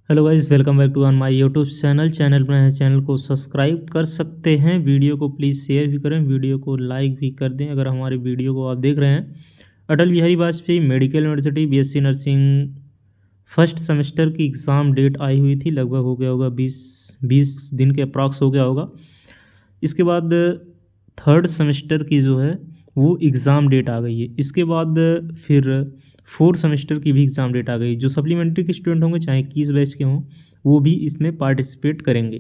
Hello guys, welcome back to on my YouTube channel में है। Channel को subscribe कर सकते हैं। वीडियो को प्लीज़ शेयर भी करें, वीडियो को लाइक भी कर दें अगर हमारे वीडियो को आप देख रहे हैं। Atal Bihari Vajpayee medical university BSc nursing first semester की एग्ज़ाम डेट आई हुई थी। लगभग हो गया होगा 20 दिन के अप्रॉक्स हो गया होगा। इसके बाद थर्ड सेमेस्टर की जो है वो एग्ज़ाम डेट आ गई है। इसके बाद फिर फोर्थ सेमेस्टर की भी एग्ज़ाम डेट आ गई। जो सप्लीमेंट्री के स्टूडेंट होंगे, चाहे किस बैच के हों, वो भी इसमें पार्टिसिपेट करेंगे।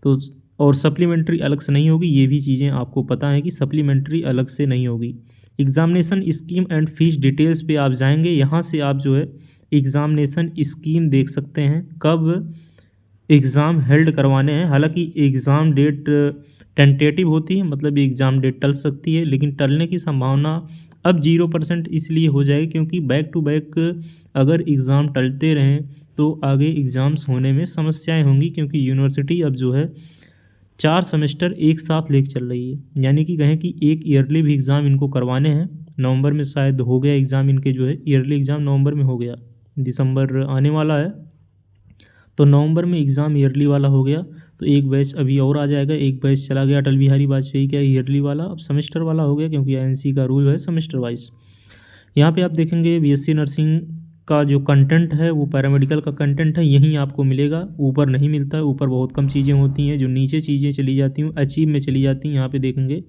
तो और सप्लीमेंट्री अलग से नहीं होगी, ये भी चीज़ें आपको पता है कि सप्लीमेंट्री अलग से नहीं होगी। Examination scheme and fees details पे आप जाएंगे। यहाँ से आप जो है एग्ज़ामिनेशन स्कीम देख सकते हैं, कब एग्ज़ाम हेल्ड करवाने हैं। हालांकि एग्ज़ाम डेट टेंटेटिव होती है, मतलब एग्ज़ाम डेट टल सकती है, लेकिन टलने की संभावना अब 0% इसलिए हो जाएगी क्योंकि बैक टू बैक अगर एग्ज़ाम टलते रहें तो आगे एग्ज़ाम्स होने में समस्याएं होंगी। क्योंकि यूनिवर्सिटी अब जो है 4 सेमेस्टर एक साथ लेके चल रही है, यानी कि कहें कि एक ईयरली भी एग्ज़ाम इनको करवाने हैं। नवंबर में शायद हो गया एग्ज़ाम इनके, जो है ईयरली एग्ज़ाम नवंबर में हो गया, दिसंबर आने वाला है तो नवंबर में एग्ज़ाम ईयरली वाला हो गया। तो एक बैच अभी और आ जाएगा, एक बैच चला गया अटल बिहारी वाजपेयी का ईयरली वाला, अब सेमेस्टर वाला हो गया क्योंकि आईएनसी का रूल है सेमेस्टर वाइज। यहाँ पे आप देखेंगे बीएससी नर्सिंग का जो कंटेंट है वो पैरामेडिकल का कंटेंट है, यहीं आपको मिलेगा, ऊपर नहीं मिलता है। ऊपर बहुत कम चीज़ें होती हैं, जो नीचे चीज़ें चली जाती हैं अचीव में चली जाती हैं। यहाँ पे देखेंगे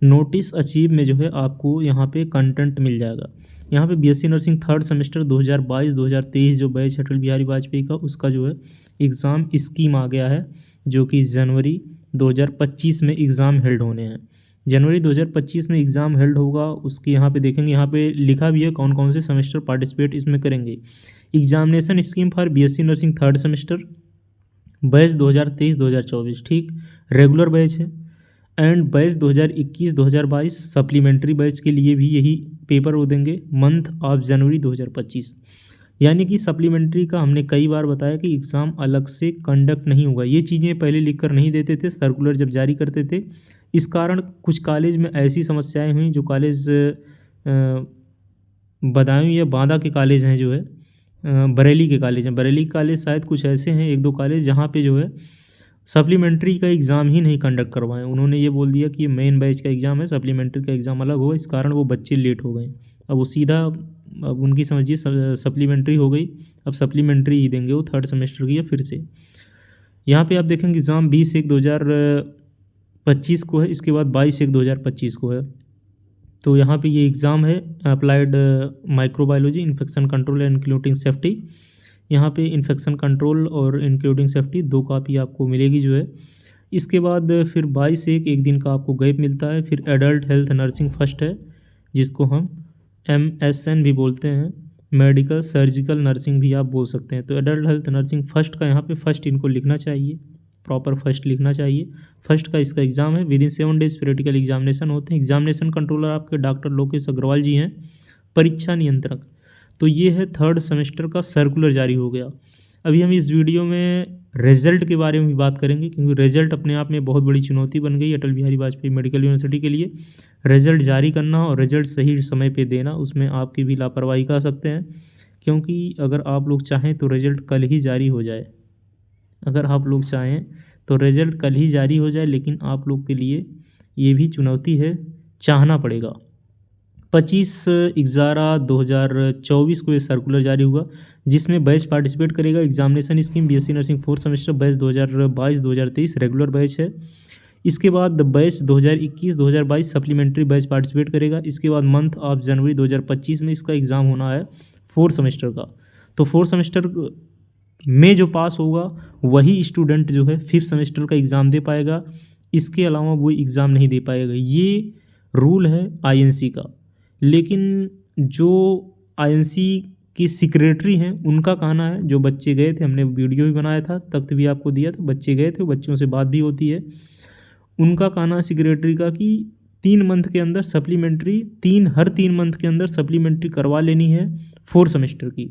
नोटिस अचीव में जो है आपको यहाँ पे कंटेंट मिल जाएगा। यहाँ पे बीएससी नर्सिंग थर्ड सेमेस्टर 2022-2023 जो बैच अटल बिहारी वाजपेयी का, उसका जो है एग्ज़ाम स्कीम आ गया है, जो कि जनवरी 2025 में एग्ज़ाम हेल्ड होने हैं। जनवरी 2025 में एग्ज़ाम हेल्ड होगा। उसके यहाँ पे देखेंगे, यहाँ पे लिखा भी है कौन कौन से सेमेस्टर पार्टिसिपेट इसमें करेंगे। Examination scheme for BSc nursing third semester batch 2023-2024, ठीक, रेगुलर बैच है। एंड बैच 2021-2022 सप्लीमेंट्री बैच के लिए भी यही पेपर वो देंगे मंथ ऑफ जनवरी 2025। यानी कि सप्लीमेंट्री का हमने कई बार बताया कि एग्ज़ाम अलग से कंडक्ट नहीं होगा। ये चीज़ें पहले लिख कर नहीं देते थे, सर्कुलर जब जारी करते थे। इस कारण कुछ कॉलेज में ऐसी समस्याएं हुई, जो कॉलेज बदायूं या बांदा के कॉलेज हैं, जो है बरेली के कॉलेज हैं, बरेली के कॉलेज शायद कुछ ऐसे हैं एक दो कॉलेज जहाँ पे जो है सप्लीमेंट्री का एग्ज़ाम ही नहीं कंडक्ट करवाएं। उन्होंने ये बोल दिया कि ये मेन बैच का एग्ज़ाम है, सप्लीमेंट्री का एग्ज़ाम अलग होगा। इस कारण वो बच्चे लेट हो गए। अब वो सीधा, अब उनकी समझिए सप्लीमेंट्री हो गई, अब सप्लीमेंट्री ही देंगे वो थर्ड सेमेस्टर की। या फिर से यहाँ पे आप देखेंगे एग्ज़ाम 20/1/2025 को है, इसके बाद 22/1/2025 को है। तो यहाँ पे ये एग्ज़ाम है applied microbiology infection control and including safety. यहाँ पे इन्फेक्शन कंट्रोल और इंक्लूडिंग सेफ्टी 2 कॉपी आपको मिलेगी जो है। इसके बाद फिर 22/1 एक दिन का आपको गैप मिलता है। फिर एडल्ट हेल्थ नर्सिंग फर्स्ट है, जिसको हम MSN भी बोलते हैं, मेडिकल सर्जिकल नर्सिंग भी आप बोल सकते हैं। तो एडल्ट हेल्थ नर्सिंग फर्स्ट का यहाँ पे फर्स्ट इनको लिखना चाहिए, प्रॉपर फर्स्ट लिखना चाहिए। फर्स्ट का इसका एग्ज़ाम है। With in 7 days practical examination होते हैं। एग्जामिनेशन कंट्रोलर आपके डॉक्टर लोकेश अग्रवाल जी हैं, परीक्षा नियंत्रक। तो ये है थर्ड सेमेस्टर का सर्कुलर जारी हो गया। अभी हम इस वीडियो में रिजल्ट के बारे में भी बात करेंगे, क्योंकि रिजल्ट अपने आप में बहुत बड़ी चुनौती बन गई अटल बिहारी वाजपेयी मेडिकल यूनिवर्सिटी के लिए। रिजल्ट जारी करना और रिजल्ट सही समय पे देना, उसमें आपकी भी लापरवाही कर सकते हैं। क्योंकि अगर आप लोग चाहें तो रिजल्ट कल ही जारी हो जाए, अगर आप लोग चाहें तो रिजल्ट कल ही जारी हो जाए, लेकिन आप लोग के लिए ये भी चुनौती है, चाहना पड़ेगा। 25/11/2024 को ये सर्कुलर जारी हुआ, जिसमें बैच पार्टिसिपेट करेगा। Examination scheme BSc nursing fourth semester batch 2022-2023 regular batch है। इसके बाद बैच 2021-2022 सप्लीमेंट्री बैच पार्टिसिपेट करेगा। इसके बाद मंथ ऑफ जनवरी 2025 में इसका एग्ज़ाम होना है फोर्थ सेमेस्टर का। तो फोर्थ सेमेस्टर में जो पास होगा वही स्टूडेंट जो है फिफ्थ सेमेस्टर का एग्ज़ाम दे पाएगा, इसके अलावा वो एग्ज़ाम नहीं दे पाएगा। ये रूल है आईएनसी का। लेकिन जो आईएनसी के सेक्रेटरी हैं उनका कहना है, जो बच्चे गए थे, हमने वीडियो भी बनाया था, तख्त भी आपको दिया था, बच्चे गए थे, बच्चों से बात भी होती है, उनका कहना है सेक्रेटरी का कि 3 मंथ के अंदर हर 3 मंथ के अंदर सप्लीमेंट्री करवा लेनी है फोर्थ सेमेस्टर की।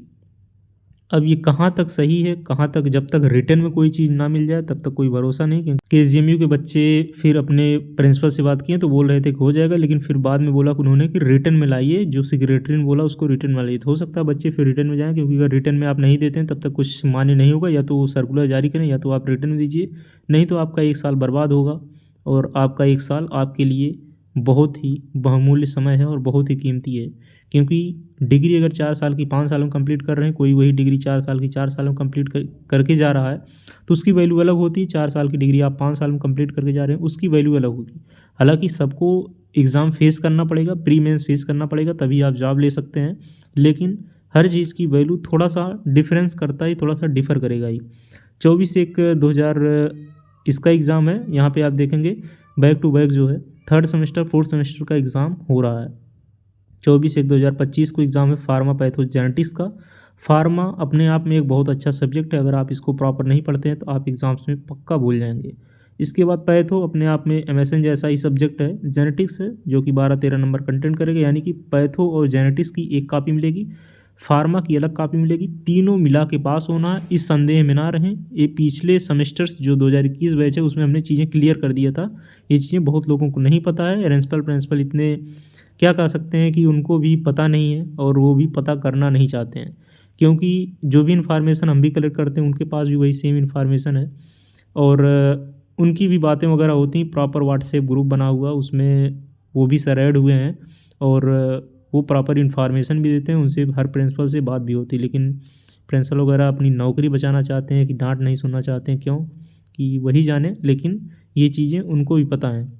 अब ये कहाँ तक सही है, कहाँ तक, जब तक रिटर्न में कोई चीज़ ना मिल जाए तब तक कोई भरोसा नहीं। क्योंकि केजीएमयू के बच्चे फिर अपने प्रिंसिपल से बात किए तो बोल रहे थे कि हो जाएगा, लेकिन फिर बाद में बोला उन्होंने कि रिटर्न में लाइए, जो सेक्रेटरी ने बोला उसको रिटर्न में लाइए। तो हो सकता है बच्चे फिर रिटर्न में जाएँ, क्योंकि अगर रिटर्न में आप नहीं देते हैं तब तक कुछ मान्य नहीं होगा। या तो वो सर्कुलर जारी करें या तो आप रिटर्न में दीजिए, नहीं तो आपका 1 साल बर्बाद होगा। और आपका 1 साल आपके लिए बहुत ही बहुमूल्य समय है और बहुत ही कीमती है। क्योंकि डिग्री अगर 4 साल की 5 साल में कंप्लीट कर रहे हैं, कोई वही डिग्री 4 साल की 4 साल में कंप्लीट करके जा रहा है, तो उसकी वैल्यू अलग होती है। 4 साल की डिग्री आप 5 साल में कंप्लीट करके जा रहे हैं, उसकी वैल्यू अलग होगी। हालांकि सबको एग्ज़ाम फेस करना पड़ेगा, प्री मेंस फेस करना पड़ेगा, तभी आप जॉब ले सकते हैं। लेकिन हर चीज़ की वैल्यू थोड़ा सा डिफरेंस करता ही, थोड़ा सा डिफ़र करेगा ही। 24/1/2000 इसका एग्ज़ाम है। यहाँ पे आप देखेंगे बैक टू बैक जो है 3rd सेमेस्टर 4th सेमेस्टर का एग्ज़ाम हो रहा है। 24/1/2025 को एग्ज़ाम है फार्मा पैथोजेनेटिक्स का। फार्मा अपने आप में एक बहुत अच्छा सब्जेक्ट है, अगर आप इसको प्रॉपर नहीं पढ़ते हैं तो आप एग्ज़ाम्स में पक्का भूल जाएंगे। इसके बाद पैथो अपने आप में एमएसएन जैसा ही सब्जेक्ट है। जेनेटिक्स है जो कि 12-13 नंबर कंटेंट करेगा, यानी कि पैथो और जेनेटिक्स की एक कॉपी मिलेगी, फार्मा की अलग कॉपी मिलेगी। तीनों मिला के पास होना है, इस संदेह में ना रहें। ये पिछले सेमेस्टर्स जो 2021 बैच है उसमें हमने चीज़ें क्लियर कर दिया था। ये चीज़ें बहुत लोगों को नहीं पता है। प्रिंसिपल इतने क्या कह सकते हैं कि उनको भी पता नहीं है और वो भी पता करना नहीं चाहते हैं, क्योंकि जो भी इन्फॉर्मेशन हम भी कलेक्ट करते हैं उनके पास भी वही सेम इन्फॉर्मेशन है। और उनकी भी बातें वगैरह होती हैं। प्रॉपर व्हाट्सएप ग्रुप बना हुआ, उसमें वो भी सर ऐड हुए हैं और वो प्रॉपर इन्फॉर्मेशन भी देते हैं। उनसे हर प्रिंसिपल से बात भी होती है, लेकिन प्रिंसिपल वगैरह अपनी नौकरी बचाना चाहते हैं कि डांट नहीं सुनना चाहते हैं, क्यों कि वही जाने। लेकिन ये चीज़ें उनको भी पता हैं।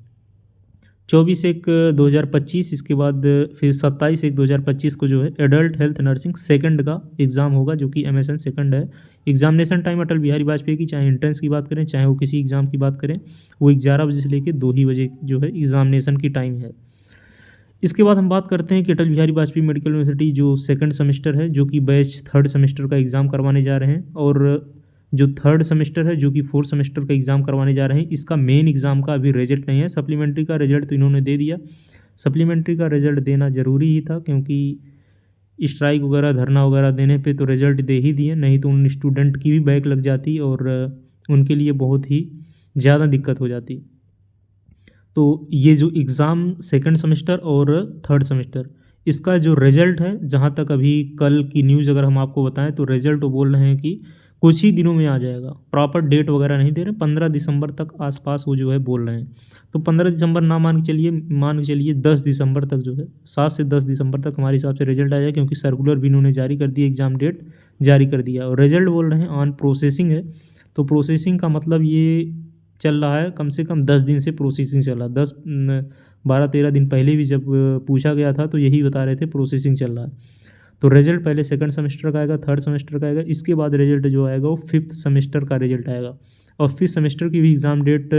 24/1/2025 इसके बाद फिर 27/1/2025 को जो है एडल्ट हेल्थ नर्सिंग सेकंड का एग्ज़ाम होगा, जो कि एमएसएन सेकंड है। एग्जामिनेशन टाइम अटल बिहारी वाजपेयी की, चाहे एंट्रेंस की बात करें चाहे वो किसी एग्ज़ाम की बात करें, वो 11 बजे से लेकर 2 ही बजे जो है एग्ज़ामिनेशन की टाइम है। इसके बाद हम बात करते हैं कि अटल बिहारी वाजपेयी मेडिकल यूनिवर्सिटी जो सेकंड सेमेस्टर है, जो कि बैच 3rd सेमेस्टर का एग्ज़ाम करवाने जा रहे हैं, और जो 3rd सेमेस्टर है जो कि 4th सेमेस्टर का एग्ज़ाम करवाने जा रहे हैं, इसका मेन एग्ज़ाम का अभी रिजल्ट नहीं है। सप्लीमेंट्री का रिजल्ट तो इन्होंने दे दिया। सप्लीमेंट्री का रिजल्ट देना ज़रूरी ही था, क्योंकि स्ट्राइक वगैरह धरना वगैरह देने पे तो रिजल्ट दे ही दिए, नहीं तो उन स्टूडेंट की भी बैक लग जाती और उनके लिए बहुत ही ज़्यादा दिक्कत हो जाती। तो ये जो एग्ज़ाम सेकंड सेमेस्टर और 3rd सेमेस्टर, इसका जो रिज़ल्ट है, जहाँ तक अभी कल की न्यूज़ अगर हम आपको बताएं तो रिज़ल्ट वो बोल रहे हैं कि कुछ ही दिनों में आ जाएगा। प्रॉपर डेट वगैरह नहीं दे रहे, 15 दिसंबर तक आसपास वो जो है बोल रहे हैं। तो 15 दिसंबर ना मान के चलिए 10 दिसंबर तक जो है, 7 से 10 दिसंबर तक हमारे हिसाब से रिजल्ट आ जाए, क्योंकि सर्कुलर भी इन्होंने जारी कर दिया, एग्ज़ाम डेट जारी कर दिया और रिजल्ट बोल रहे हैं ऑन प्रोसेसिंग है। तो प्रोसेसिंग का मतलब ये चल रहा है, कम से कम 10 दिन से प्रोसेसिंग चल रहा है। 12-13 दिन पहले भी जब पूछा गया था तो यही बता रहे थे प्रोसेसिंग चल रहा है। तो रिजल्ट पहले सेकंड सेमेस्टर का आएगा, 3rd सेमेस्टर का आएगा, इसके बाद रिजल्ट जो आएगा वो 5th सेमेस्टर का रिजल्ट आएगा। और 5th सेमेस्टर की भी एग्ज़ाम डेट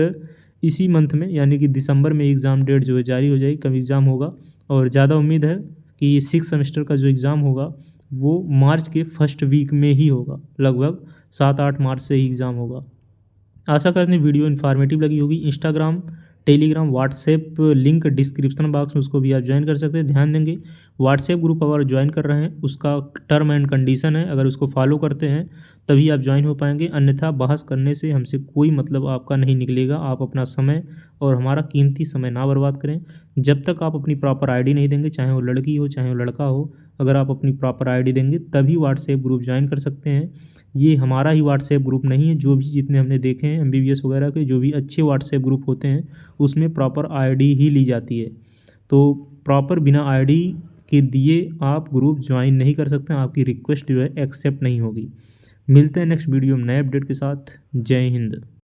इसी मंथ में, यानी कि दिसंबर में एग्ज़ाम डेट जो है जारी हो जाएगी, कब एग्ज़ाम होगा। और ज़्यादा उम्मीद है कि 6th सेमेस्टर का जो एग्ज़ाम होगा वो मार्च के फर्स्ट वीक में ही होगा, लगभग 7-8 मार्च से ही एग्ज़ाम होगा। आशा करते हैं वीडियो इन्फॉर्मेटिव लगी होगी। Instagram, Telegram, WhatsApp link description box में, उसको भी आप ज्वाइन कर सकते हैं। ध्यान देंगे व्हाट्सएप ग्रुप अगर ज्वाइन कर रहे हैं उसका टर्म एंड कंडीशन है, अगर उसको फॉलो करते हैं तभी आप ज्वाइन हो पाएंगे, अन्यथा बहस करने से हमसे कोई मतलब आपका नहीं निकलेगा। आप अपना समय और हमारा कीमती समय ना बर्बाद करें। जब तक आप अपनी प्रॉपर आईडी नहीं देंगे, चाहे वो लड़की हो चाहे वो लड़का हो, अगर आप अपनी प्रॉपर आईडी देंगे तभी व्हाट्सएप ग्रुप ज्वाइन कर सकते हैं। ये हमारा ही व्हाट्सएप ग्रुप नहीं है, जो भी जितने हमने देखे हैं एमबीबीएस वगैरह के जो भी अच्छे व्हाट्सएप ग्रुप होते हैं उसमें प्रॉपर आईडी ही ली जाती है। तो प्रॉपर बिना आईडी के दिए आप ग्रुप ज्वाइन नहीं कर सकते, आपकी रिक्वेस्ट जो है एक्सेप्ट नहीं होगी। मिलते हैं नेक्स्ट वीडियो में नए अपडेट के साथ। जय हिंद।